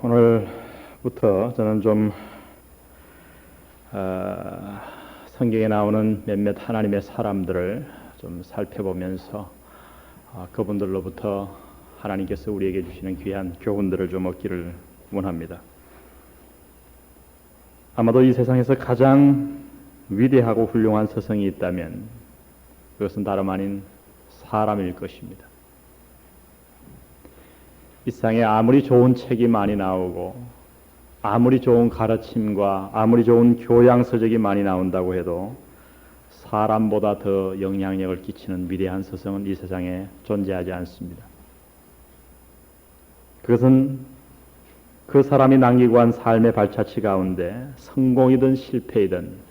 오늘부터 저는 좀 성경에 나오는 몇몇 하나님의 사람들을 좀 살펴보면서 그분들로부터 하나님께서 우리에게 주시는 귀한 교훈들을 좀 얻기를 원합니다. 아마도 이 세상에서 가장 위대하고 훌륭한 서성이 있다면 그것은 다름 아닌 사람일 것입니다. 이 세상에 아무리 좋은 책이 많이 나오고 아무리 좋은 가르침과 아무리 좋은 교양 서적이 많이 나온다고 해도 사람보다 더 영향력을 끼치는 위대한 서성은 이 세상에 존재하지 않습니다. 그것은 그 사람이 남기고 한 삶의 발자취 가운데 성공이든 실패이든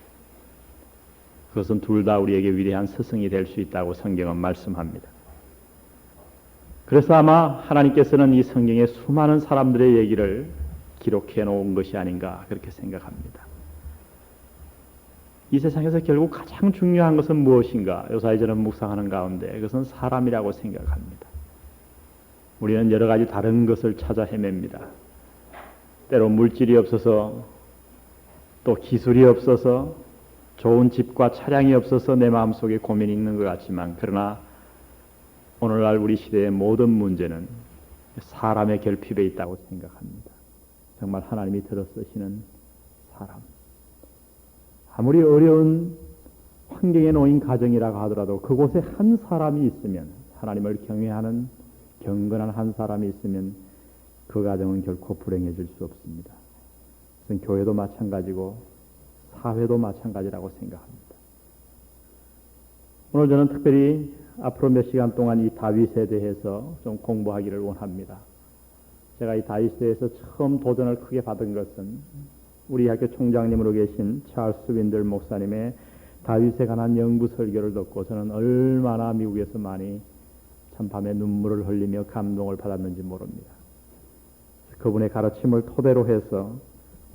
그것은 둘 다 우리에게 위대한 스승이 될 수 있다고 성경은 말씀합니다. 그래서 아마 하나님께서는 이 성경에 수많은 사람들의 얘기를 기록해 놓은 것이 아닌가 그렇게 생각합니다. 이 세상에서 결국 가장 중요한 것은 무엇인가? 요사이 저는 묵상하는 가운데 그것은 사람이라고 생각합니다. 우리는 여러 가지 다른 것을 찾아 헤맵니다. 때로 물질이 없어서 또 기술이 없어서 좋은 집과 차량이 없어서 내 마음속에 고민이 있는 것 같지만 그러나 오늘날 우리 시대의 모든 문제는 사람의 결핍에 있다고 생각합니다. 정말 하나님이 들어 쓰시는 사람. 아무리 어려운 환경에 놓인 가정이라고 하더라도 그곳에 한 사람이 있으면 하나님을 경외하는 경건한 한 사람이 있으면 그 가정은 결코 불행해질 수 없습니다. 그것은 교회도 마찬가지고 사회도 마찬가지라고 생각합니다. 오늘 저는 특별히 앞으로 몇 시간 동안 이 다윗에 대해서 좀 공부하기를 원합니다. 제가 이 다윗에 대해서 처음 도전을 크게 받은 것은 우리 학교 총장님으로 계신 찰스 윈들 목사님의 다윗에 관한 연구 설교를 듣고 저는 얼마나 미국에서 많이 참 밤에 눈물을 흘리며 감동을 받았는지 모릅니다. 그분의 가르침을 토대로 해서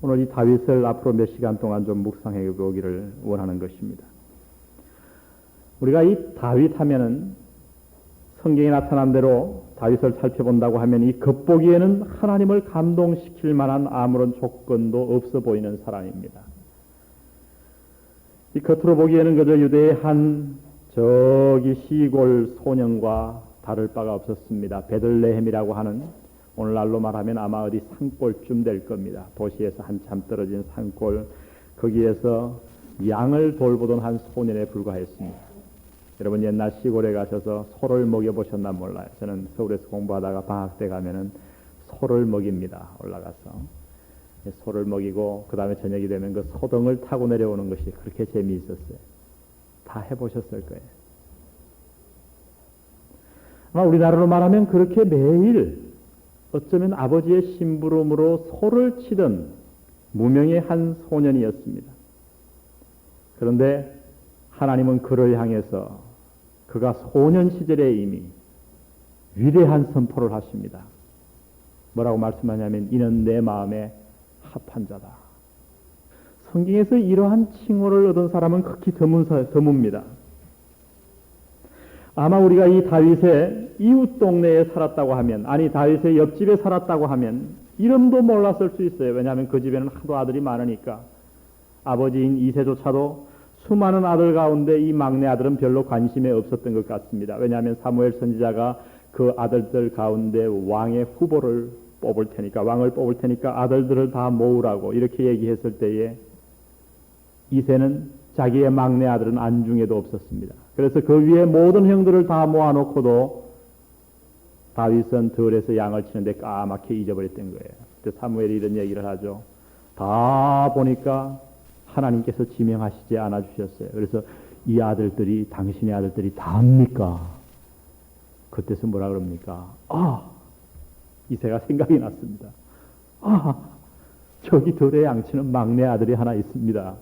오늘 이 다윗을 앞으로 몇 시간 동안 좀 묵상해 보기를 원하는 것입니다. 우리가 이 다윗 하면은 성경에 나타난 대로 다윗을 살펴본다고 하면 이 겉보기에는 하나님을 감동시킬 만한 아무런 조건도 없어 보이는 사람입니다. 이 겉으로 보기에는 그저 유대의 한 저기 시골 소년과 다를 바가 없었습니다. 베들레헴이라고 하는 오늘날로 말하면 아마 어디 산골쯤 될 겁니다. 도시에서 한참 떨어진 산골 거기에서 양을 돌보던 한 소년에 불과했습니다. 여러분 옛날 시골에 가셔서 소를 먹여보셨나 몰라요. 저는 서울에서 공부하다가 방학 때 가면은 소를 먹입니다. 올라가서 소를 먹이고 그 다음에 저녁이 되면 그 소등을 타고 내려오는 것이 그렇게 재미있었어요. 다 해보셨을 거예요. 아마 우리나라로 말하면 그렇게 매일 어쩌면 아버지의 심부름으로 소를 치던 무명의 한 소년이었습니다. 그런데 하나님은 그를 향해서 그가 소년 시절에 이미 위대한 선포를 하십니다. 뭐라고 말씀하냐면 이는 내 마음에 합한 자다. 성경에서 이러한 칭호를 얻은 사람은 극히 드뭅니다. 아마 우리가 이 다윗의 이웃 동네에 살았다고 하면 아니 다윗의 옆집에 살았다고 하면 이름도 몰랐을 수 있어요. 왜냐하면 그 집에는 하도 아들이 많으니까 아버지인 이새조차도 수많은 아들 가운데 이 막내 아들은 별로 관심에 없었던 것 같습니다. 왜냐하면 사무엘 선지자가 그 아들들 가운데 왕의 후보를 뽑을 테니까 왕을 뽑을 테니까 아들들을 다 모으라고 이렇게 얘기했을 때에 이새는 자기의 막내 아들은 안중에도 없었습니다. 그래서 그 위에 모든 형들을 다 모아놓고도 다윗은 들에서 양을 치는데 까맣게 잊어버렸던 거예요. 그때 사무엘이 이런 얘기를 하죠. 다 보니까 하나님께서 지명하시지 않아 주셨어요. 그래서 이 아들들이 당신의 아들들이 다입니까? 그때서 뭐라 그럽니까? 이새가 생각이 났습니다. 저기 들에 양치는 막내 아들이 하나 있습니다.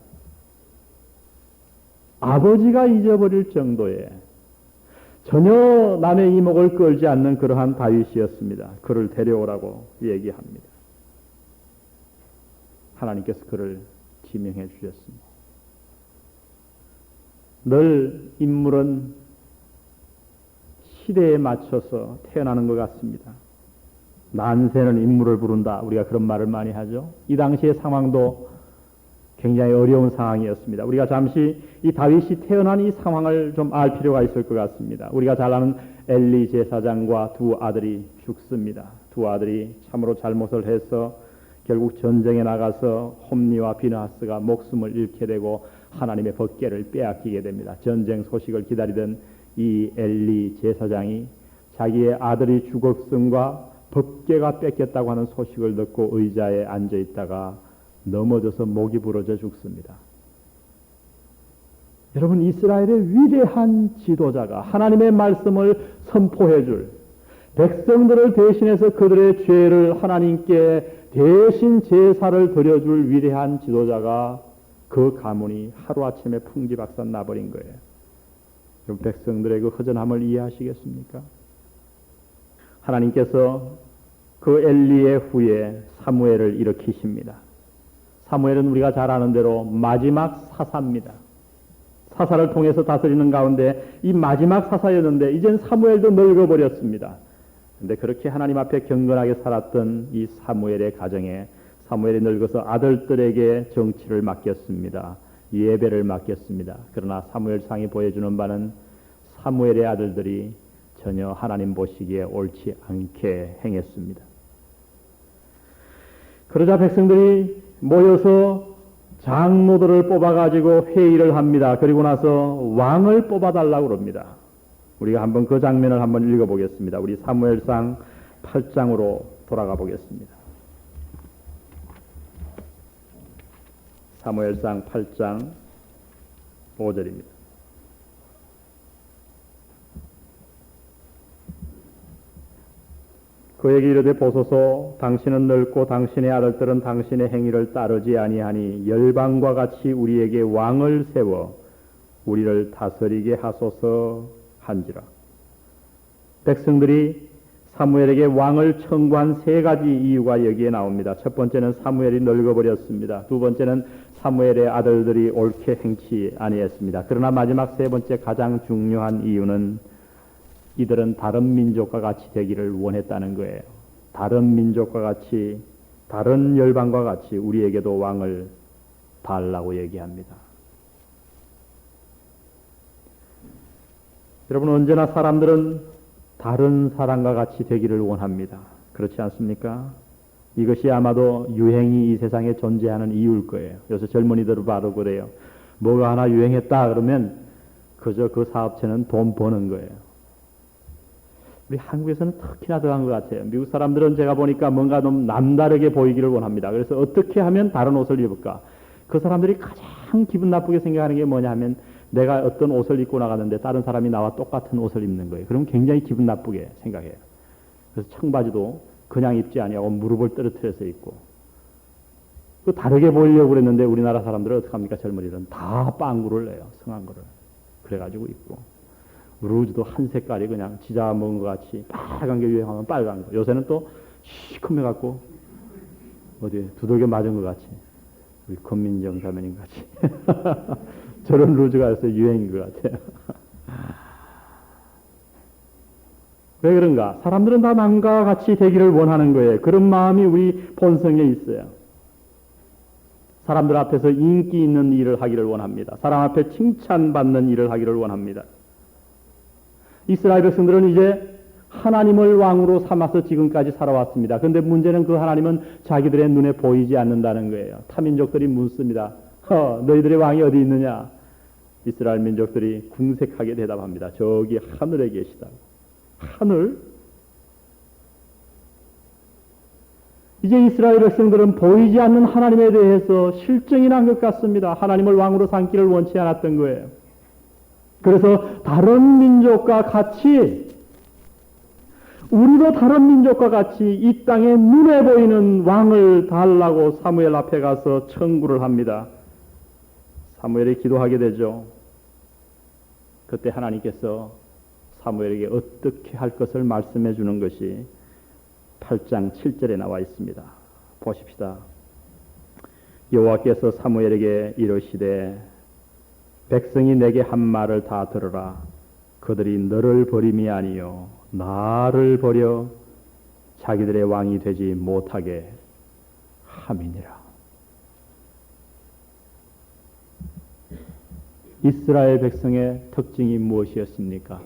아버지가 잊어버릴 정도의 전혀 남의 이목을 끌지 않는 그러한 다윗이었습니다. 그를 데려오라고 얘기합니다. 하나님께서 그를 지명해 주셨습니다. 늘 인물은 시대에 맞춰서 태어나는 것 같습니다. 난세는 인물을 부른다. 우리가 그런 말을 많이 하죠. 이 당시의 상황도 굉장히 어려운 상황이었습니다. 우리가 잠시 이 다윗이 태어난 이 상황을 좀 알 필요가 있을 것 같습니다. 우리가 잘 아는 엘리 제사장과 두 아들이 죽습니다. 두 아들이 참으로 잘못을 해서 결국 전쟁에 나가서 홈리와 비느하스가 목숨을 잃게 되고 하나님의 법궤를 빼앗기게 됩니다. 전쟁 소식을 기다리던 이 엘리 제사장이 자기의 아들이 죽었음과 법궤가 뺏겼다고 하는 소식을 듣고 의자에 앉아 있다가 넘어져서 목이 부러져 죽습니다. 여러분, 이스라엘의 위대한 지도자가 하나님의 말씀을 선포해 줄, 백성들을 대신해서 그들의 죄를 하나님께 대신 제사를 드려줄 위대한 지도자가 그 가문이 하루아침에 풍지박산 나버린 거예요. 그럼 백성들의 그 허전함을 이해하시겠습니까? 하나님께서 그 엘리의 후에 사무엘을 일으키십니다. 사무엘은 우리가 잘 아는 대로 마지막 사사입니다. 사사를 통해서 다스리는 가운데 이 마지막 사사였는데 이젠 사무엘도 늙어버렸습니다. 그런데 그렇게 하나님 앞에 경건하게 살았던 이 사무엘의 가정에 사무엘이 늙어서 아들들에게 정치를 맡겼습니다. 예배를 맡겼습니다. 그러나 사무엘상이 보여주는 바는 사무엘의 아들들이 전혀 하나님 보시기에 옳지 않게 행했습니다. 그러자 백성들이 모여서 장로들을 뽑아가지고 회의를 합니다. 그리고 나서 왕을 뽑아달라고 그럽니다. 우리가 한번 그 장면을 한번 읽어보겠습니다. 우리 사무엘상 8장으로 돌아가 보겠습니다. 사무엘상 8장 5절입니다. 그에게 이르되 보소서 당신은 늙고 당신의 아들들은 당신의 행위를 따르지 아니하니 열방과 같이 우리에게 왕을 세워 우리를 다스리게 하소서 한지라. 백성들이 사무엘에게 왕을 청구한 세 가지 이유가 여기에 나옵니다. 첫 번째는 사무엘이 늙어버렸습니다. 두 번째는 사무엘의 아들들이 옳게 행치 아니했습니다. 그러나 마지막 세 번째 가장 중요한 이유는 이들은 다른 민족과 같이 되기를 원했다는 거예요. 다른 민족과 같이, 다른 열방과 같이 우리에게도 왕을 달라고 얘기합니다. 여러분, 언제나 사람들은 다른 사람과 같이 되기를 원합니다. 그렇지 않습니까? 이것이 아마도 유행이 이 세상에 존재하는 이유일 거예요. 요새 젊은이들을 봐도 그래요. 뭐가 하나 유행했다 그러면 그저 그 사업체는 돈 버는 거예요. 우리 한국에서는 특히나 더한 것 같아요. 미국 사람들은 제가 보니까 뭔가 좀 남다르게 보이기를 원합니다. 그래서 어떻게 하면 다른 옷을 입을까? 그 사람들이 가장 기분 나쁘게 생각하는 게 뭐냐 하면 내가 어떤 옷을 입고 나갔는데 다른 사람이 나와 똑같은 옷을 입는 거예요. 그럼 굉장히 기분 나쁘게 생각해요. 그래서 청바지도 그냥 입지 아니하고 무릎을 떨어뜨려서 입고. 그 다르게 보이려고 그랬는데 우리나라 사람들은 어떻게 합니까? 젊은이들은 다 빵구를 내요. 성한 거를. 그래가지고 입고. 루즈도 한 색깔이 그냥 지자 먹은 것 같이 빨간 게 유행하면 빨간 거. 요새는 또 시커매갖고 어디 두들겨 맞은 것 같이. 우리 권민정 자매님 같이. 저런 루즈가 요새 유행인 것 같아요. 왜 그런가? 사람들은 다 남과 같이 되기를 원하는 거예요. 그런 마음이 우리 본성에 있어요. 사람들 앞에서 인기 있는 일을 하기를 원합니다. 사람 앞에 칭찬받는 일을 하기를 원합니다. 이스라엘 백성들은 이제 하나님을 왕으로 삼아서 지금까지 살아왔습니다. 그런데 문제는 그 하나님은 자기들의 눈에 보이지 않는다는 거예요. 타민족들이 묻습니다. 너희들의 왕이 어디 있느냐? 이스라엘 민족들이 궁색하게 대답합니다. 저기 하늘에 계시다. 하늘? 이제 이스라엘 백성들은 보이지 않는 하나님에 대해서 실증이 난 것 같습니다. 하나님을 왕으로 삼기를 원치 않았던 거예요. 그래서 다른 민족과 같이, 우리도 다른 민족과 같이 이 땅에 눈에 보이는 왕을 달라고 사무엘 앞에 가서 청구를 합니다. 사무엘이 기도하게 되죠. 그때 하나님께서 사무엘에게 어떻게 할 것을 말씀해 주는 것이 8장 7절에 나와 있습니다. 보십시다. 여호와께서 사무엘에게 이르시되 백성이 내게 한 말을 다 들으라. 그들이 너를 버림이 아니요 나를 버려 자기들의 왕이 되지 못하게 함이니라. 이스라엘 백성의 특징이 무엇이었습니까?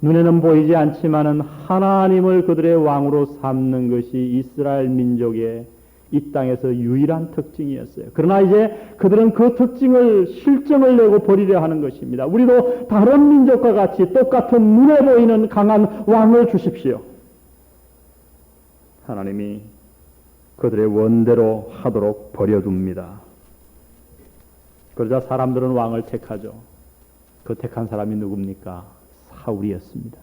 눈에는 보이지 않지만은 하나님을 그들의 왕으로 삼는 것이 이스라엘 민족의 이 땅에서 유일한 특징이었어요. 그러나 이제 그들은 그 특징을 실정을 내고 버리려 하는 것입니다. 우리도 다른 민족과 같이 똑같은 눈에 보이는 강한 왕을 주십시오. 하나님이 그들의 원대로 하도록 버려둡니다. 그러자 사람들은 왕을 택하죠. 그 택한 사람이 누굽니까? 사울이었습니다.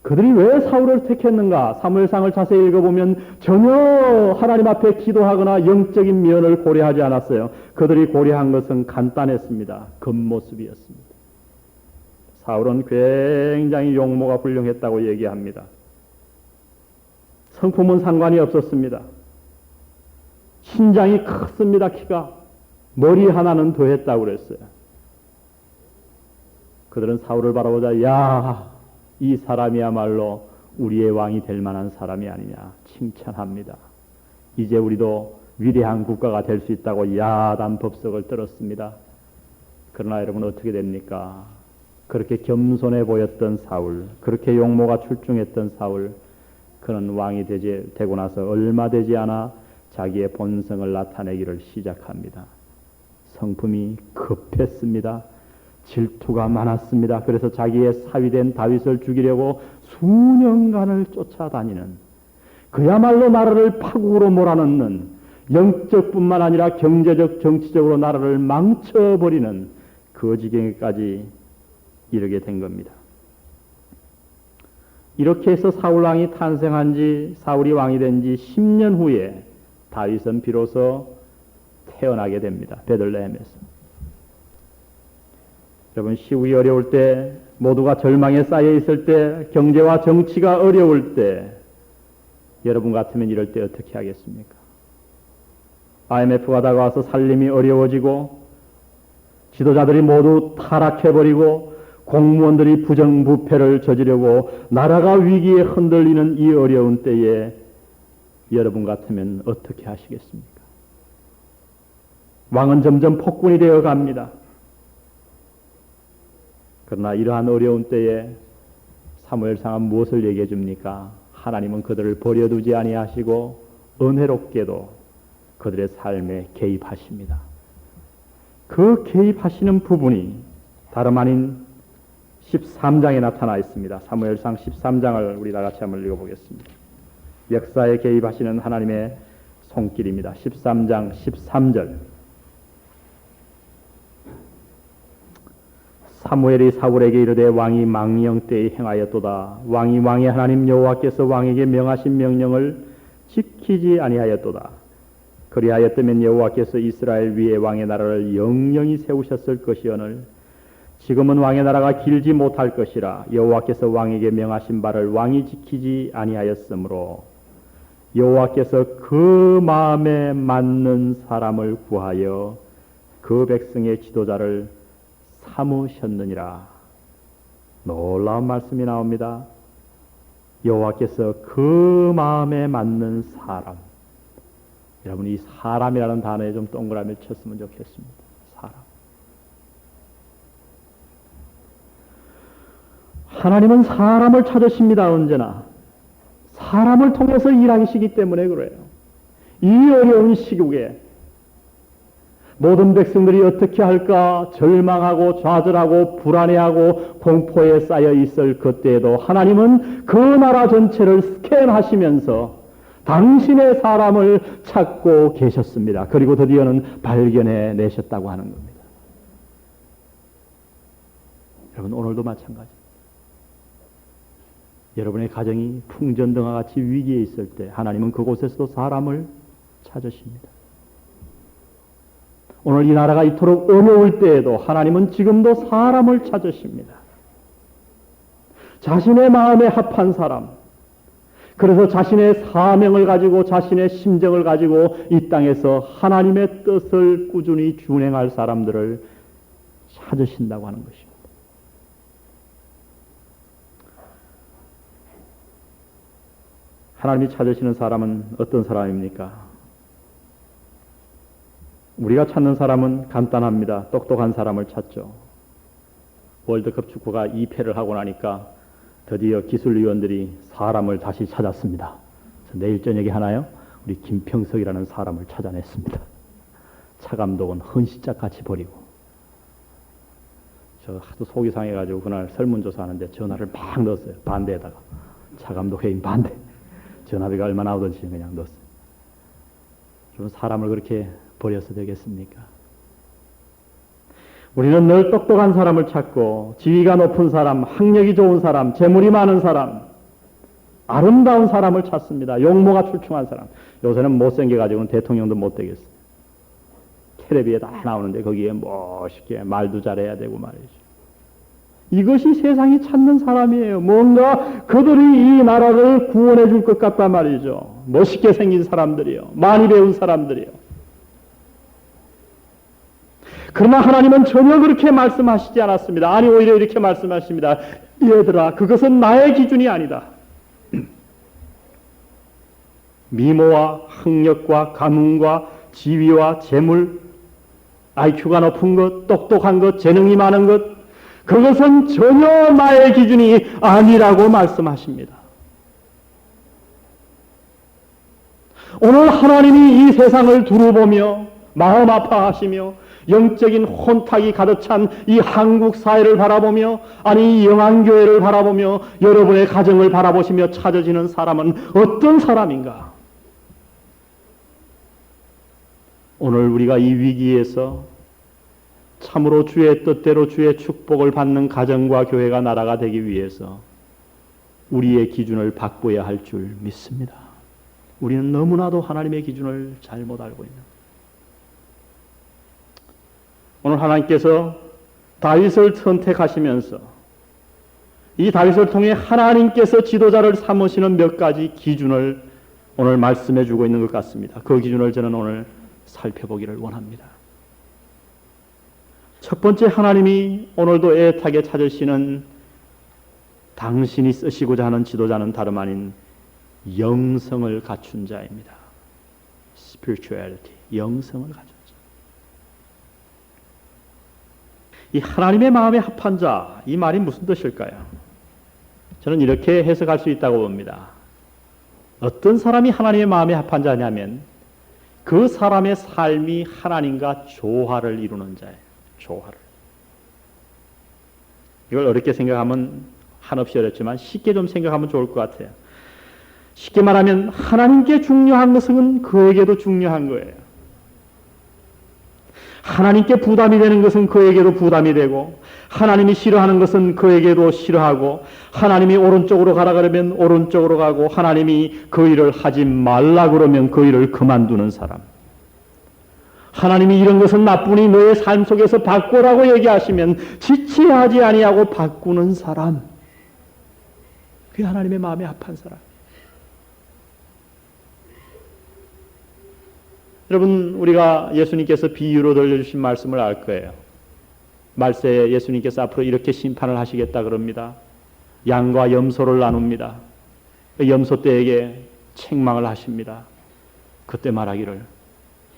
그들이 왜 사울을 택했는가? 사무엘상을 자세히 읽어보면 전혀 하나님 앞에 기도하거나 영적인 면을 고려하지 않았어요. 그들이 고려한 것은 간단했습니다. 겉모습이었습니다. 사울은 굉장히 용모가 훌륭했다고 얘기합니다. 성품은 상관이 없었습니다. 신장이 컸습니다. 키가. 머리 하나는 더했다고 그랬어요. 그들은 사울을 바라보자 야, 이 사람이야말로 우리의 왕이 될 만한 사람이 아니냐 칭찬합니다. 이제 우리도 위대한 국가가 될 수 있다고 야단 법석을 들었습니다. 그러나 여러분 어떻게 됩니까? 그렇게 겸손해 보였던 사울, 그렇게 용모가 출중했던 사울, 그는 왕이 되고 나서 얼마 되지 않아 자기의 본성을 나타내기를 시작합니다. 성품이 급했습니다. 질투가 많았습니다. 그래서 자기의 사위된 다윗을 죽이려고 수년간을 쫓아다니는, 그야말로 나라를 파국으로 몰아넣는, 영적뿐만 아니라 경제적, 정치적으로 나라를 망쳐버리는 그 지경에까지 이르게 된 겁니다. 이렇게 해서 사울왕이 탄생한 지, 사울이 왕이 된 지 10년 후에 다윗은 비로소 태어나게 됩니다. 베들레헴에서. 여러분, 시국이 어려울 때, 모두가 절망에 쌓여 있을 때, 경제와 정치가 어려울 때, 여러분 같으면 이럴 때 어떻게 하겠습니까? IMF가 다가와서 살림이 어려워지고, 지도자들이 모두 타락해버리고, 공무원들이 부정부패를 저지르고, 나라가 위기에 흔들리는 이 어려운 때에 여러분 같으면 어떻게 하시겠습니까? 왕은 점점 폭군이 되어 갑니다. 그러나 이러한 어려운 때에 사무엘상은 무엇을 얘기해 줍니까? 하나님은 그들을 버려두지 아니하시고 은혜롭게도 그들의 삶에 개입하십니다. 그 개입하시는 부분이 다름 아닌 13장에 나타나 있습니다. 사무엘상 13장을 우리 다 같이 한번 읽어보겠습니다. 역사에 개입하시는 하나님의 손길입니다. 13장 13절. 사무엘이 사울에게 이르되 왕이 망령 때에 행하였도다. 왕이 왕의 하나님 여호와께서 왕에게 명하신 명령을 지키지 아니하였도다. 그리하였다면 여호와께서 이스라엘 위에 왕의 나라를 영영히 세우셨을 것이오늘 지금은 왕의 나라가 길지 못할 것이라. 여호와께서 왕에게 명하신 바를 왕이 지키지 아니하였으므로 여호와께서 그 마음에 맞는 사람을 구하여 그 백성의 지도자를 삼으셨느니라. 놀라운 말씀이 나옵니다. 여호와께서 그 마음에 맞는 사람. 여러분, 이 사람이라는 단어에 좀 동그라미를 쳤으면 좋겠습니다. 사람. 하나님은 사람을 찾으십니다. 언제나. 사람을 통해서 일하시기 때문에 그래요. 이 어려운 시국에 모든 백성들이 어떻게 할까 절망하고 좌절하고 불안해하고 공포에 쌓여 있을 그때에도 하나님은 그 나라 전체를 스캔하시면서 당신의 사람을 찾고 계셨습니다. 그리고 드디어는 발견해 내셨다고 하는 겁니다. 여러분, 오늘도 마찬가지. 여러분의 가정이 풍전등화 같이 위기에 있을 때 하나님은 그곳에서도 사람을 찾으십니다. 오늘 이 나라가 이토록 어려울 때에도 하나님은 지금도 사람을 찾으십니다. 자신의 마음에 합한 사람, 그래서 자신의 사명을 가지고 자신의 심정을 가지고 이 땅에서 하나님의 뜻을 꾸준히 준행할 사람들을 찾으신다고 하는 것입니다. 하나님이 찾으시는 사람은 어떤 사람입니까? 우리가 찾는 사람은 간단합니다. 똑똑한 사람을 찾죠. 월드컵 축구가 2패를 하고 나니까 드디어 기술위원들이 사람을 다시 찾았습니다. 내일 저녁에 하나요? 우리 김평석이라는 사람을 찾아냈습니다. 차 감독은 헌시짝 같이 버리고. 저 하도 속이 상해가지고 그날 설문조사하는데 전화를 막 넣었어요. 반대에다가. 차 감독 회의 반대. 전화비가 얼마나 오든지 그냥 넣었어요. 여러분, 사람을 그렇게 버려서 되겠습니까? 우리는 늘 똑똑한 사람을 찾고 지위가 높은 사람, 학력이 좋은 사람, 재물이 많은 사람, 아름다운 사람을 찾습니다. 용모가 출중한 사람. 요새는 못생겨가지고는 대통령도 못 되겠어요. 텔레비에 다 나오는데 거기에 멋있게 말도 잘해야 되고 말이죠. 이것이 세상이 찾는 사람이에요. 뭔가 그들이 이 나라를 구원해 줄 것 같단 말이죠. 멋있게 생긴 사람들이요. 많이 배운 사람들이요. 그러나 하나님은 전혀 그렇게 말씀하시지 않았습니다. 아니, 오히려 이렇게 말씀하십니다. 얘들아, 그것은 나의 기준이 아니다. 미모와 학력과 가문과 지위와 재물, IQ가 높은 것, 똑똑한 것, 재능이 많은 것, 그것은 전혀 나의 기준이 아니라고 말씀하십니다. 오늘 하나님이 이 세상을 두루보며 마음 아파하시며 영적인 혼탁이 가득 찬 이 한국 사회를 바라보며, 아니 이 영안교회를 바라보며 여러분의 가정을 바라보시며 찾아지는 사람은 어떤 사람인가? 오늘 우리가 이 위기에서 참으로 주의 뜻대로 주의 축복을 받는 가정과 교회가 나라가 되기 위해서 우리의 기준을 바꿔야 할 줄 믿습니다. 우리는 너무나도 하나님의 기준을 잘못 알고 있는. 오늘 하나님께서 다윗을 선택하시면서 이 다윗을 통해 하나님께서 지도자를 삼으시는 몇 가지 기준을 오늘 말씀해 주고 있는 것 같습니다. 그 기준을 저는 오늘 살펴보기를 원합니다. 첫 번째, 하나님이 오늘도 애타게 찾으시는 당신이 쓰시고자 하는 지도자는 다름 아닌 영성을 갖춘 자입니다. spirituality, 영성을 갖춘 자. 이 하나님의 마음에 합한 자, 이 말이 무슨 뜻일까요? 저는 이렇게 해석할 수 있다고 봅니다. 어떤 사람이 하나님의 마음에 합한 자냐면 그 사람의 삶이 하나님과 조화를 이루는 자예요. 조화를. 이걸 어렵게 생각하면 한없이 어렵지만 쉽게 좀 생각하면 좋을 것 같아요. 쉽게 말하면 하나님께 중요한 것은 그에게도 중요한 거예요. 하나님께 부담이 되는 것은 그에게도 부담이 되고, 하나님이 싫어하는 것은 그에게도 싫어하고, 하나님이 오른쪽으로 가라 그러면 오른쪽으로 가고, 하나님이 그 일을 하지 말라 그러면 그 일을 그만두는 사람. 하나님이 이런 것은 나쁘니 너의 삶 속에서 바꾸라고 얘기하시면 지체하지 아니하고 바꾸는 사람. 그게 하나님의 마음에 합한 사람. 여러분, 우리가 예수님께서 비유로 들려주신 말씀을 알 거예요. 말세에 예수님께서 앞으로 이렇게 심판을 하시겠다 그럽니다. 양과 염소를 나눕니다. 염소떼에게 책망을 하십니다. 그때 말하기를,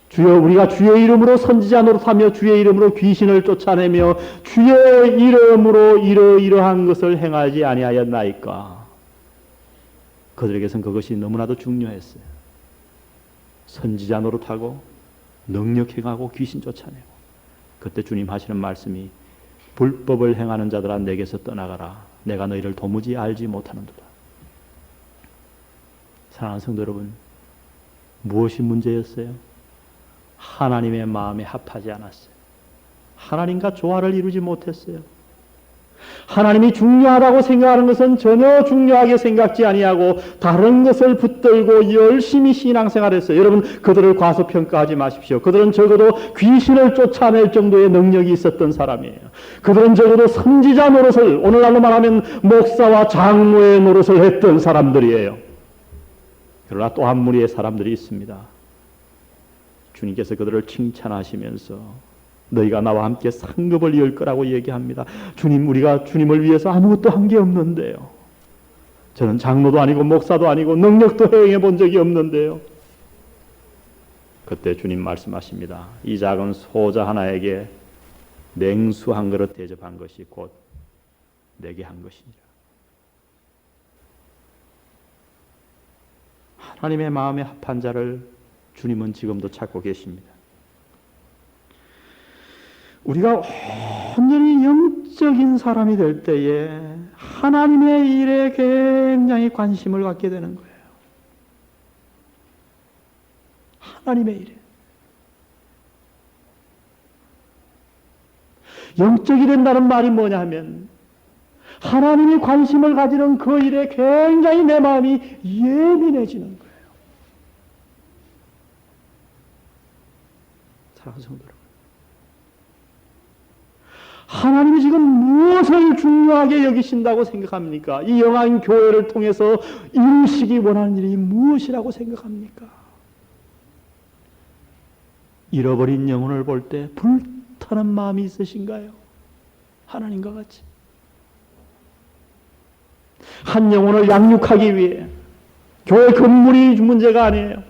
주여, 우리가 주의 이름으로 선지자 노릇하며 주의 이름으로 귀신을 쫓아내며 주의 이름으로 이러이러한 것을 행하지 아니하였나이까. 그들에게선 그것이 너무나도 중요했어요. 선지자 노릇하고 능력 행하고 귀신 쫓아내고. 그때 주님 하시는 말씀이, 불법을 행하는 자들아 내게서 떠나가라. 내가 너희를 도무지 알지 못하는도다. 사랑하는 성도 여러분, 무엇이 문제였어요? 하나님의 마음에 합하지 않았어요. 하나님과 조화를 이루지 못했어요. 하나님이 중요하다고 생각하는 것은 전혀 중요하게 생각지 아니하고 다른 것을 붙들고 열심히 신앙생활했어요. 여러분, 그들을 과소평가하지 마십시오. 그들은 적어도 귀신을 쫓아낼 정도의 능력이 있었던 사람이에요. 그들은 적어도 선지자 노릇을, 오늘날로 말하면 목사와 장로의 노릇을 했던 사람들이에요. 그러나 또 한 무리의 사람들이 있습니다. 주님께서 그들을 칭찬하시면서 너희가 나와 함께 상급을 이을 거라고 얘기합니다. 주님, 우리가 주님을 위해서 아무것도 한 게 없는데요. 저는 장로도 아니고 목사도 아니고 능력도 행해 본 적이 없는데요. 그때 주님 말씀하십니다. 이 작은 소자 하나에게 냉수 한 그릇 대접한 것이 곧 내게 한 것이니라. 하나님의 마음에 합한 자를 주님은 지금도 찾고 계십니다. 우리가 온전히 영적인 사람이 될 때에 하나님의 일에 굉장히 관심을 갖게 되는 거예요. 하나님의 일에. 영적이 된다는 말이 뭐냐 하면 하나님이 관심을 가지는 그 일에 굉장히 내 마음이 예민해지는 거예요. 사랑하는 성도 여러분, 하나님이 지금 무엇을 중요하게 여기신다고 생각합니까? 이 영화인 교회를 통해서 이루시기 원하는 일이 무엇이라고 생각합니까? 잃어버린 영혼을 볼 때 불타는 마음이 있으신가요? 하나님과 같이. 한 영혼을 양육하기 위해 교회 건물이 문제가 아니에요.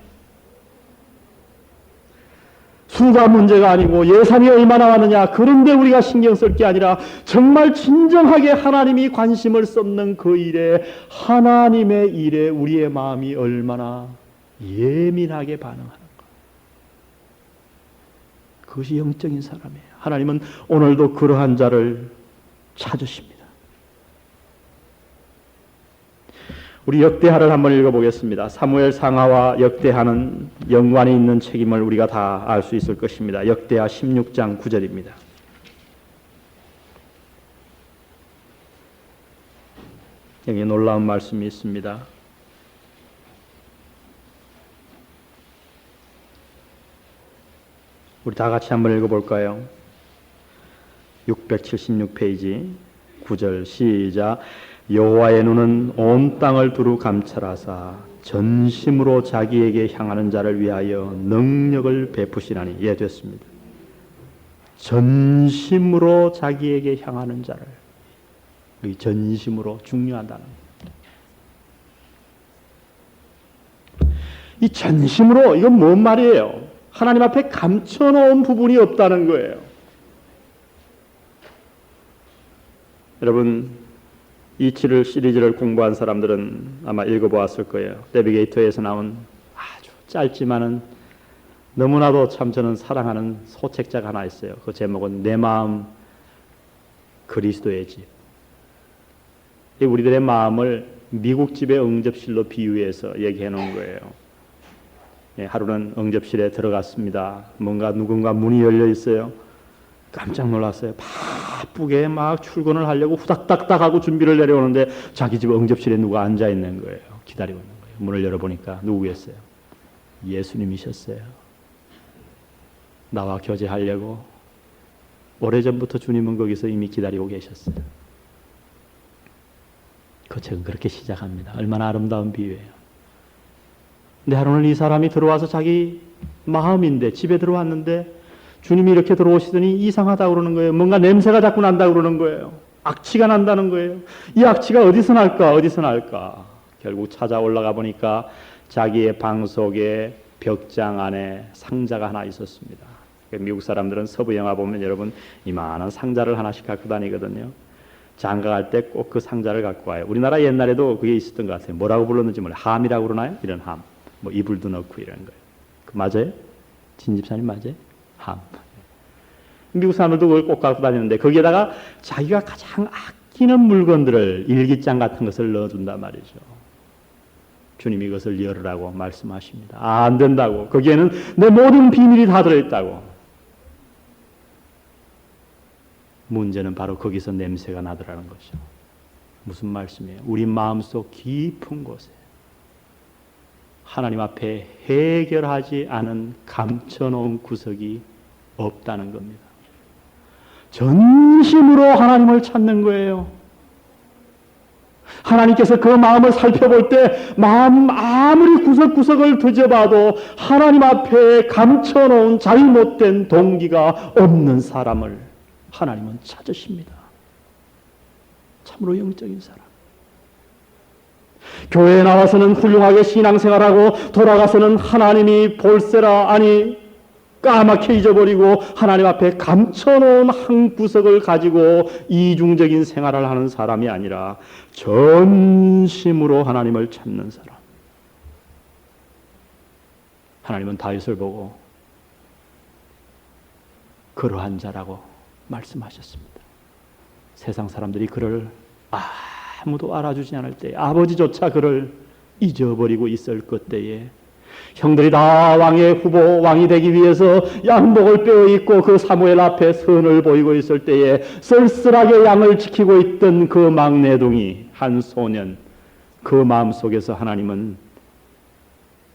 수가 문제가 아니고 예산이 얼마나 많느냐 그런데 우리가 신경 쓸 게 아니라 정말 진정하게 하나님이 관심을 쏟는 그 일에 하나님의 일에 우리의 마음이 얼마나 예민하게 반응하는가. 그것이 영적인 사람이에요. 하나님은 오늘도 그러한 자를 찾으십니다. 우리 역대하를 한번 읽어보겠습니다. 사무엘 상하와 역대하는 연관이 있는 책임을 우리가 다 알 수 있을 것입니다. 역대하 16장 9절입니다. 여기 놀라운 말씀이 있습니다. 우리 다 같이 한번 읽어볼까요? 676페이지 9절 시작. 여호와의 눈은 온 땅을 두루 감찰하사 전심으로 자기에게 향하는 자를 위하여 능력을 베푸시나니. 예, 됐습니다. 전심으로 자기에게 향하는 자를. 이 전심으로 중요하다는 거예요. 이 전심으로 이건 뭔 말이에요? 하나님 앞에 감춰놓은 부분이 없다는 거예요. 여러분 이 시리즈를 공부한 사람들은 아마 읽어보았을 거예요. 내비게이터에서 나온 아주 짧지만은 너무나도 참 저는 사랑하는 소책자가 하나 있어요. 그 제목은 내 마음 그리스도의 집. 우리들의 마음을 미국 집의 응접실로 비유해서 얘기해 놓은 거예요. 하루는 응접실에 들어갔습니다. 뭔가 누군가 문이 열려 있어요. 깜짝 놀랐어요. 바쁘게 막 출근을 하려고 후닥닥닥 하고 준비를 내려오는데 자기 집 응접실에 누가 앉아 있는 거예요. 기다리고 있는 거예요. 문을 열어보니까 누구겠어요? 예수님이셨어요. 나와 교제하려고 오래전부터 주님은 거기서 이미 기다리고 계셨어요. 그 책은 그렇게 시작합니다. 얼마나 아름다운 비유예요. 근데 하루는 이 사람이 들어와서 자기 마음인데 집에 들어왔는데 주님이 이렇게 들어오시더니 이상하다고 그러는 거예요. 뭔가 냄새가 자꾸 난다고 그러는 거예요. 악취가 난다는 거예요. 이 악취가 어디서 날까? 어디서 날까? 결국 찾아 올라가 보니까 자기의 방 속에 벽장 안에 상자가 하나 있었습니다. 미국 사람들은 서부 영화 보면 여러분 이만한 상자를 하나씩 갖고 다니거든요. 장가 갈 때 꼭 그 상자를 갖고 와요. 우리나라 옛날에도 그게 있었던 것 같아요. 뭐라고 불렀는지 몰라요. 함이라고 그러나요? 이런 함. 뭐 이불도 넣고 이런 거예요. 그 맞아요? 진집사님 맞아요? 함. 미국 사람들도 그걸 꼭 갖고 다니는데 거기에다가 자기가 가장 아끼는 물건들을 일기장 같은 것을 넣어준단 말이죠. 주님이 이것을 열으라고 말씀하십니다. 안 된다고. 거기에는 내 모든 비밀이 다 들어있다고. 문제는 바로 거기서 냄새가 나더라는 것이죠. 무슨 말씀이에요? 우리 마음속 깊은 곳에 하나님 앞에 해결하지 않은 감춰놓은 구석이 없다는 겁니다. 전심으로 하나님을 찾는 거예요. 하나님께서 그 마음을 살펴볼 때 마음 아무리 구석구석을 뒤져봐도 하나님 앞에 감춰놓은 잘못된 동기가 없는 사람을 하나님은 찾으십니다. 참으로 영적인 사람. 교회에 나와서는 훌륭하게 신앙생활하고 돌아가서는 하나님이 볼세라 아니 까맣게 잊어버리고 하나님 앞에 감춰놓은 한 구석을 가지고 이중적인 생활을 하는 사람이 아니라 전심으로 하나님을 찾는 사람. 하나님은 다윗을 보고 그러한 자라고 말씀하셨습니다. 세상 사람들이 그를 아무도 알아주지 않을 때, 아버지조차 그를 잊어버리고 있을 그때에 형들이 다 왕의 후보, 왕이 되기 위해서 양복을 빼어 입고 그 사무엘 앞에 선을 보이고 있을 때에 쓸쓸하게 양을 지키고 있던 그 막내둥이 한 소년, 그 마음속에서 하나님은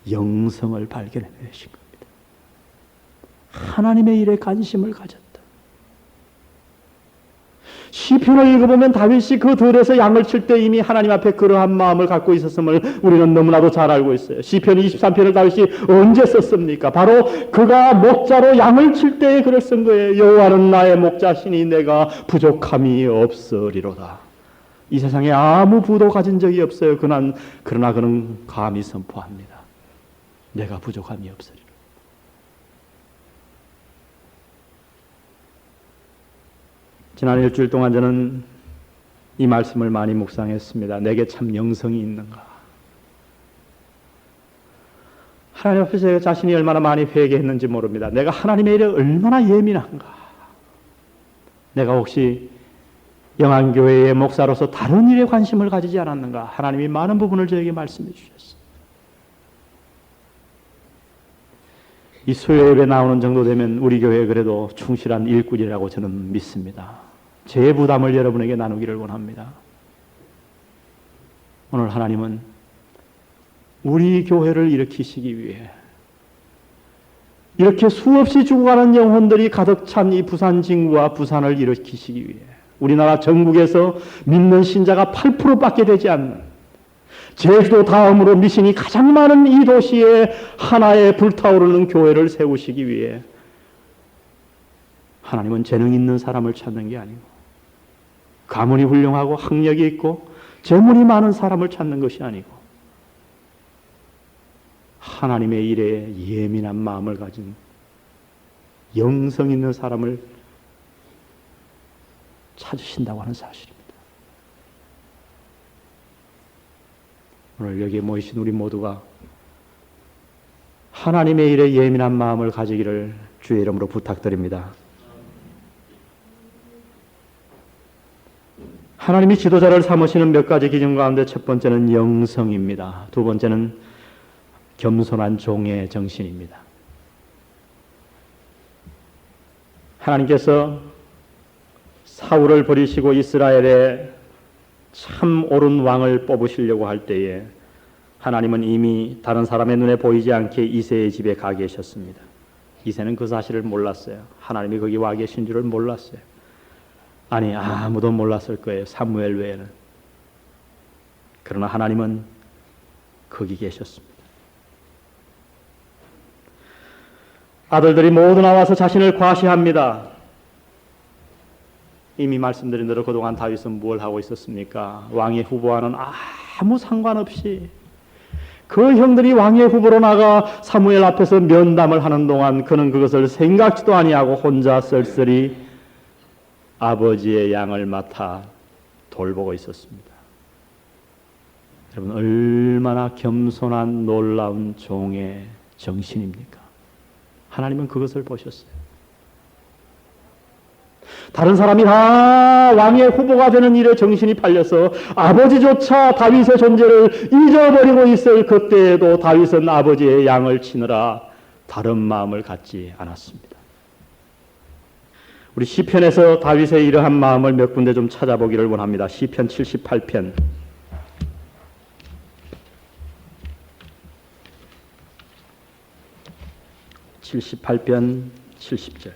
영성을 발견해내신 겁니다. 하나님의 일에 관심을 가졌다. 시편을 읽어보면 다윗이 그 들에서 양을 칠 때 이미 하나님 앞에 그러한 마음을 갖고 있었음을 우리는 너무나도 잘 알고 있어요. 시편 23편을 다윗이 언제 썼습니까? 바로 그가 목자로 양을 칠 때에 글을 쓴 거예요. 여호와는 나의 목자시니 내가 부족함이 없으리로다. 이 세상에 아무 부도 가진 적이 없어요. 그러나 그는 감히 선포합니다. 내가 부족함이 없으리로다. 지난 일주일 동안 저는 이 말씀을 많이 묵상했습니다. 내게 참 영성이 있는가? 하나님 앞에서 제 자신이 얼마나 많이 회개했는지 모릅니다. 내가 하나님의 일에 얼마나 예민한가? 내가 혹시 영안교회의 목사로서 다른 일에 관심을 가지지 않았는가? 하나님이 많은 부분을 저에게 말씀해 주셨어요. 이 수요 예배 나오는 정도 되면 우리 교회에 그래도 충실한 일꾼이라고 저는 믿습니다. 제 부담을 여러분에게 나누기를 원합니다. 오늘 하나님은 우리 교회를 일으키시기 위해 이렇게 수없이 죽어가는 영혼들이 가득 찬 이 부산 진구와 부산을 일으키시기 위해 우리나라 전국에서 믿는 신자가 8%밖에 되지 않는 제주도 다음으로 미신이 가장 많은 이 도시에 하나의 불타오르는 교회를 세우시기 위해 하나님은 재능 있는 사람을 찾는 게 아니고 가문이 훌륭하고 학력이 있고 재물이 많은 사람을 찾는 것이 아니고 하나님의 일에 예민한 마음을 가진 영성 있는 사람을 찾으신다고 하는 사실입니다. 오늘 여기에 모이신 우리 모두가 하나님의 일에 예민한 마음을 가지기를 주의 이름으로 부탁드립니다. 하나님이 지도자를 삼으시는 몇 가지 기준 가운데 첫 번째는 영성입니다. 두 번째는 겸손한 종의 정신입니다. 하나님께서 사울을 버리시고 이스라엘에 참 옳은 왕을 뽑으시려고 할 때에 하나님은 이미 다른 사람의 눈에 보이지 않게 이새의 집에 가 계셨습니다. 이새는 그 사실을 몰랐어요. 하나님이 거기 와 계신 줄을 몰랐어요. 아니, 아무도 몰랐을 거예요. 사무엘 외에는. 그러나 하나님은 거기 계셨습니다. 아들들이 모두 나와서 자신을 과시합니다. 이미 말씀드린 대로 그동안 다윗은 무엇을 하고 있었습니까? 왕의 후보와는 아무 상관없이 그 형들이 왕의 후보로 나가 사무엘 앞에서 면담을 하는 동안 그는 그것을 생각지도 아니하고 혼자 쓸쓸히 아버지의 양을 맡아 돌보고 있었습니다. 여러분, 얼마나 겸손한 놀라운 종의 정신입니까? 하나님은 그것을 보셨어요. 다른 사람이 다 왕의 후보가 되는 일에 정신이 팔려서 아버지조차 다윗의 존재를 잊어버리고 있을 그때에도 다윗은 아버지의 양을 치느라 다른 마음을 갖지 않았습니다. 우리 시편에서 다윗의 이러한 마음을 몇 군데 좀 찾아보기를 원합니다. 시편 78편 70절.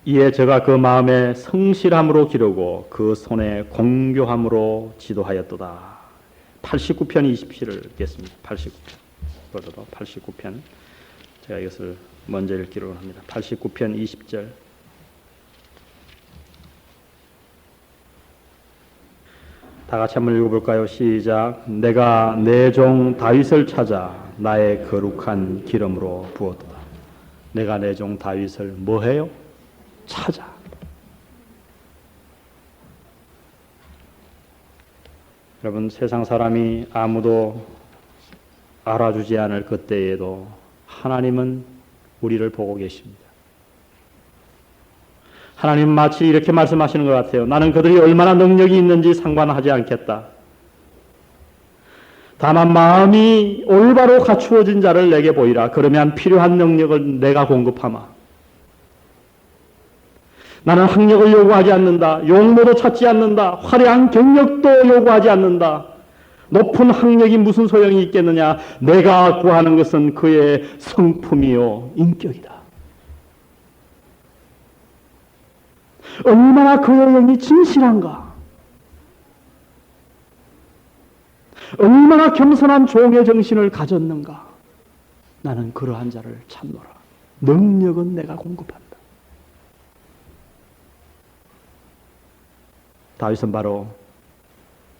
이에 저가 그 마음에 성실함으로 기르고 그 손에 공교함으로 지도하였도다. 89편 27을 읽겠습니다. 89편. 89편. 제가 이것을 먼저 읽기로 합니다. 89편 20절. 다 같이 한번 읽어볼까요? 시작. 내가 내 종 다윗을 찾아 나의 거룩한 기름으로 부었도다. 내가 내 종 다윗을 뭐해요? 찾아. 여러분, 세상 사람이 아무도 알아주지 않을 그때에도 하나님은 우리를 보고 계십니다. 하나님은 마치 이렇게 말씀하시는 것 같아요. 나는 그들이 얼마나 능력이 있는지 상관하지 않겠다. 다만 마음이 올바로 갖추어진 자를 내게 보이라. 그러면 필요한 능력을 내가 공급하마. 나는 학력을 요구하지 않는다. 용모도 찾지 않는다. 화려한 경력도 요구하지 않는다. 높은 학력이 무슨 소용이 있겠느냐. 내가 구하는 것은 그의 성품이요 인격이다. 얼마나 그의 영이 진실한가. 얼마나 겸손한 종의 정신을 가졌는가. 나는 그러한 자를 찾노라. 능력은 내가 공급한다. 다윗은 바로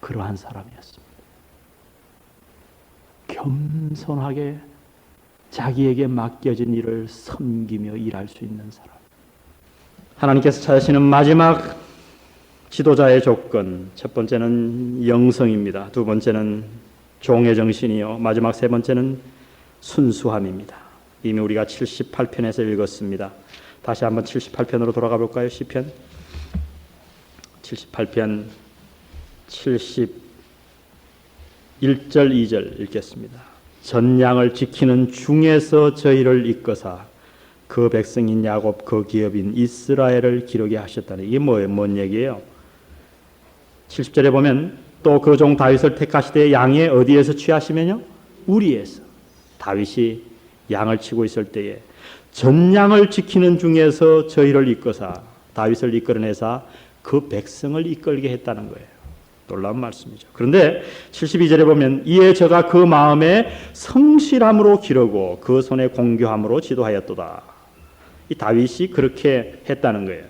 그러한 사람이었습니다. 겸손하게 자기에게 맡겨진 일을 섬기며 일할 수 있는 사람. 하나님께서 찾으시는 마지막 지도자의 조건, 첫 번째는 영성입니다. 두 번째는 종의 정신이요, 마지막 세 번째는 순수함입니다. 이미 우리가 78편에서 읽었습니다. 다시 한번 78편으로 돌아가 볼까요? 시편 78편 71절 2절 읽겠습니다. 전양을 지키는 중에서 저희를 이끄사 그 백성인 야곱 그 기업인 이스라엘을 기르게 하셨다니. 이게 뭐예요? 뭔 얘기예요? 70절에 보면 또 그 종 다윗을 택하시되 양의 어디에서 취하시면요? 우리에서. 다윗이 양을 치고 있을 때에 전양을 지키는 중에서 저희를 이끄사, 다윗을 이끌어내사 그 백성을 이끌게 했다는 거예요. 놀라운 말씀이죠. 그런데 72절에 보면 이에 저가 그 마음에 성실함으로 기르고 그 손에 공교함으로 지도하였도다. 이 다윗이 그렇게 했다는 거예요.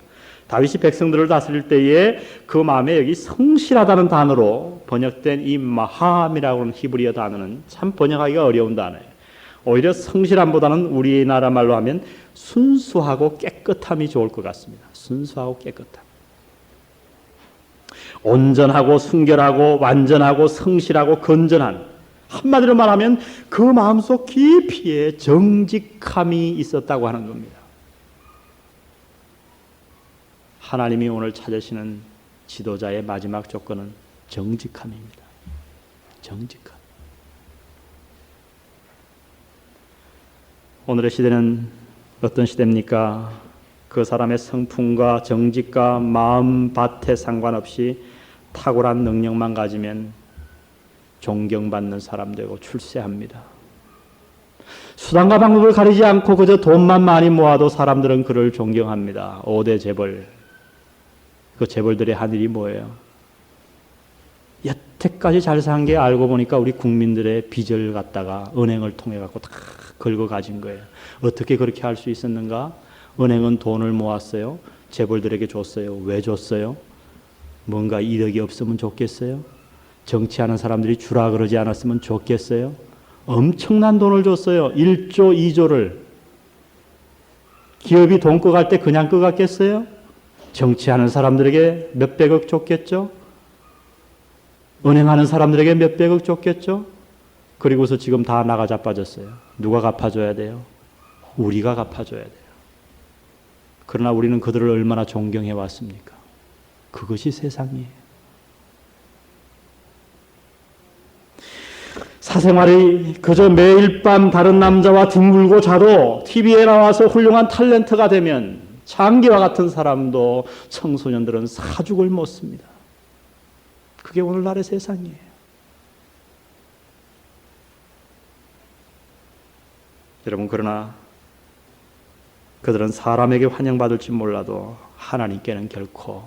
다윗이 백성들을 다스릴 때에 그 마음에 여기 성실하다는 단어로 번역된 이 마함이라고 하는 히브리어 단어는 참 번역하기가 어려운 단어예요. 오히려 성실함보다는 우리나라 말로 하면 순수하고 깨끗함이 좋을 것 같습니다. 순수하고 깨끗함. 온전하고 순결하고 완전하고 성실하고 건전한, 한마디로 말하면 그 마음속 깊이에 정직함이 있었다고 하는 겁니다. 하나님이 오늘 찾으시는 지도자의 마지막 조건은 정직함입니다. 정직함. 오늘의 시대는 어떤 시대입니까? 그 사람의 성품과 정직과 마음밭에 상관없이 탁월한 능력만 가지면 존경받는 사람 되고 출세합니다. 수단과 방법을 가리지 않고 그저 돈만 많이 모아도 사람들은 그를 존경합니다. 5대 재벌. 그 재벌들의 한 일이 뭐예요? 여태까지 잘 산 게 알고 보니까 우리 국민들의 빚을 갖다가 은행을 통해 갖고 다 긁어 가진 거예요. 어떻게 그렇게 할 수 있었는가? 은행은 돈을 모았어요. 재벌들에게 줬어요. 왜 줬어요? 뭔가 이득이 없으면 좋겠어요? 정치하는 사람들이 주라 그러지 않았으면 좋겠어요? 엄청난 돈을 줬어요. 1조, 2조를. 기업이 돈 끄갈 때 그냥 끄갔겠어요? 정치하는 사람들에게 몇백억 줬겠죠? 은행하는 사람들에게 몇백억 줬겠죠? 그리고서 지금 다 나가 자빠졌어요. 누가 갚아줘야 돼요? 우리가 갚아줘야 돼요. 그러나 우리는 그들을 얼마나 존경해 왔습니까? 그것이 세상이에요. 사생활이 그저 매일 밤 다른 남자와 뒹굴고 자도 TV에 나와서 훌륭한 탤런트가 되면 장기와 같은 사람도 청소년들은 사죽을 못 씁니다. 그게 오늘날의 세상이에요. 여러분, 그러나 그들은 사람에게 환영받을지 몰라도 하나님께는 결코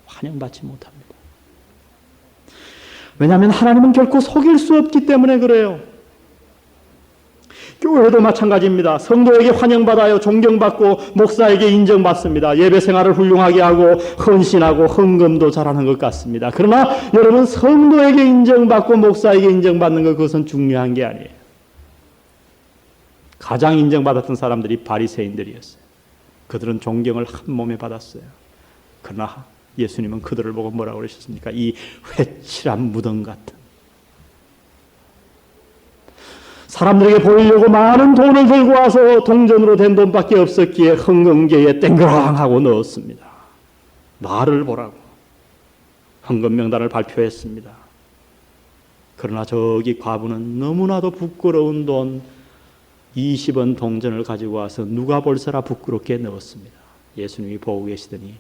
환영받지 못합니다. 왜냐하면 하나님은 결코 속일 수 없기 때문에 그래요. 교회도 마찬가지입니다. 성도에게 환영받아요. 존경받고 목사에게 인정받습니다. 예배 생활을 훌륭하게 하고 헌신하고 헌금도 잘하는 것 같습니다. 그러나 여러분, 성도에게 인정받고 목사에게 인정받는 것, 그것은 중요한 게 아니에요. 가장 인정받았던 사람들이 바리새인들이었어요. 그들은 존경을 한 몸에 받았어요. 그러나 예수님은 그들을 보고 뭐라고 그러셨습니까? 이 회칠한 무덤 같은, 사람들에게 보이려고 많은 돈을 들고 와서 동전으로 된 돈밖에 없었기에 헌금계에 땡그랑하고 넣었습니다. 나를 보라고 헌금 명단을 발표했습니다. 그러나 저기 과부는 너무나도 부끄러운 돈 20원 동전을 가지고 와서 누가 볼세라 부끄럽게 넣었습니다. 예수님이 보고 계시더니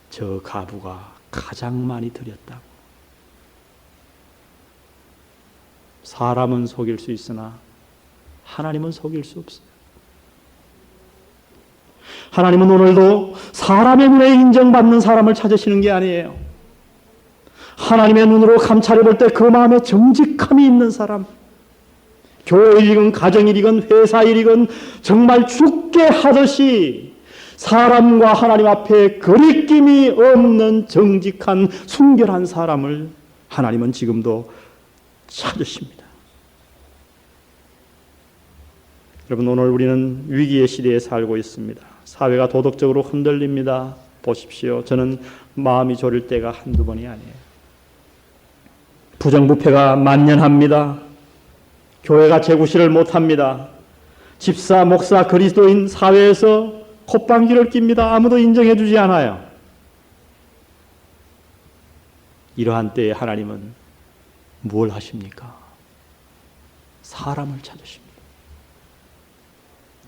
저 과부가 가장 많이 드렸다고. 사람은 속일 수 있으나 하나님은 속일 수 없어요. 하나님은 오늘도 사람의 눈에 인정받는 사람을 찾으시는 게 아니에요. 하나님의 눈으로 감찰해 볼 때 그 마음에 정직함이 있는 사람, 교회 일이건 가정 일이건 회사 일이건 정말 죽게 하듯이 사람과 하나님 앞에 거리낌이 없는 정직한 순결한 사람을 하나님은 지금도 찾으십니다. 여러분, 오늘 우리는 위기의 시대에 살고 있습니다. 사회가 도덕적으로 흔들립니다. 보십시오. 저는 마음이 졸일 때가 한두 번이 아니에요. 부정부패가 만연합니다. 교회가 재구실을 못합니다. 집사, 목사, 그리스도인 사회에서 콧방귀를 낍니다. 아무도 인정해 주지 않아요. 이러한 때에 하나님은 뭘 하십니까? 사람을 찾으십니다.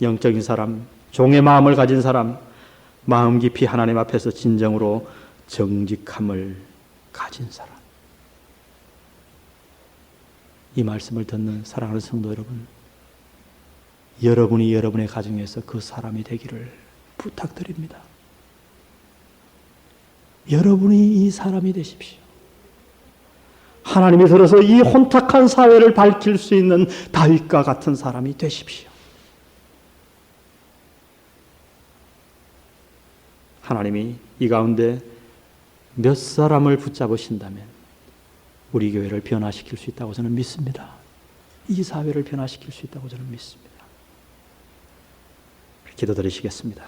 영적인 사람, 종의 마음을 가진 사람, 마음 깊이 하나님 앞에서 진정으로 정직함을 가진 사람. 이 말씀을 듣는 사랑하는 성도 여러분, 여러분이 여러분의 가정에서 그 사람이 되기를 부탁드립니다. 여러분이 이 사람이 되십시오. 하나님이 들어서 이 혼탁한 사회를 밝힐 수 있는 다윗과 같은 사람이 되십시오. 하나님이 이 가운데 몇 사람을 붙잡으신다면 우리 교회를 변화시킬 수 있다고 저는 믿습니다. 이 사회를 변화시킬 수 있다고 저는 믿습니다. 기도드리시겠습니다.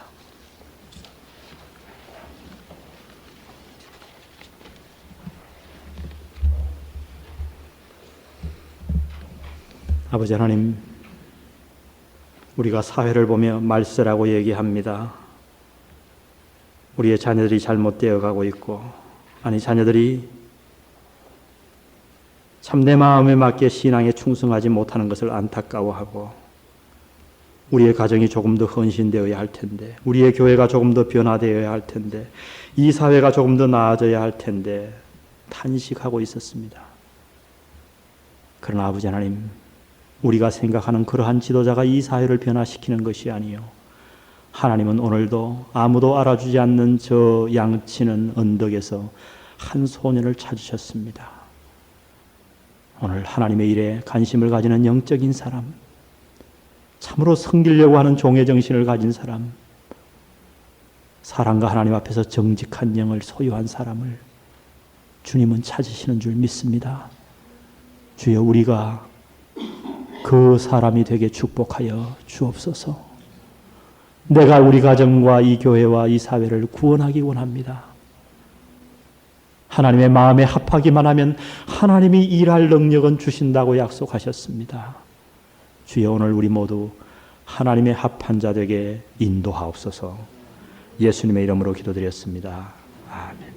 아버지 하나님, 우리가 사회를 보며 말세라고 얘기합니다. 우리의 자녀들이 잘못되어 가고 있고, 아니 자녀들이 참내 마음에 맞게 신앙에 충성하지 못하는 것을 안타까워하고, 우리의 가정이 조금 더 헌신되어야 할 텐데, 우리의 교회가 조금 더 변화되어야 할 텐데, 이 사회가 조금 더 나아져야 할 텐데 탄식하고 있었습니다. 그러나 아버지 하나님, 우리가 생각하는 그러한 지도자가 이 사회를 변화시키는 것이 아니요, 하나님은 오늘도 아무도 알아주지 않는 저 양치는 언덕에서 한 소년을 찾으셨습니다. 오늘 하나님의 일에 관심을 가지는 영적인 사람, 참으로 섬기려고 하는 종의 정신을 가진 사람, 사랑과 하나님 앞에서 정직한 영을 소유한 사람을 주님은 찾으시는 줄 믿습니다. 주여, 우리가 그 사람이 되게 축복하여 주옵소서. 내가 우리 가정과 이 교회와 이 사회를 구원하기 원합니다. 하나님의 마음에 합하기만 하면 하나님이 일할 능력은 주신다고 약속하셨습니다. 주여, 오늘 우리 모두 하나님의 합한 자 되게 인도하옵소서. 예수님의 이름으로 기도드렸습니다. 아멘.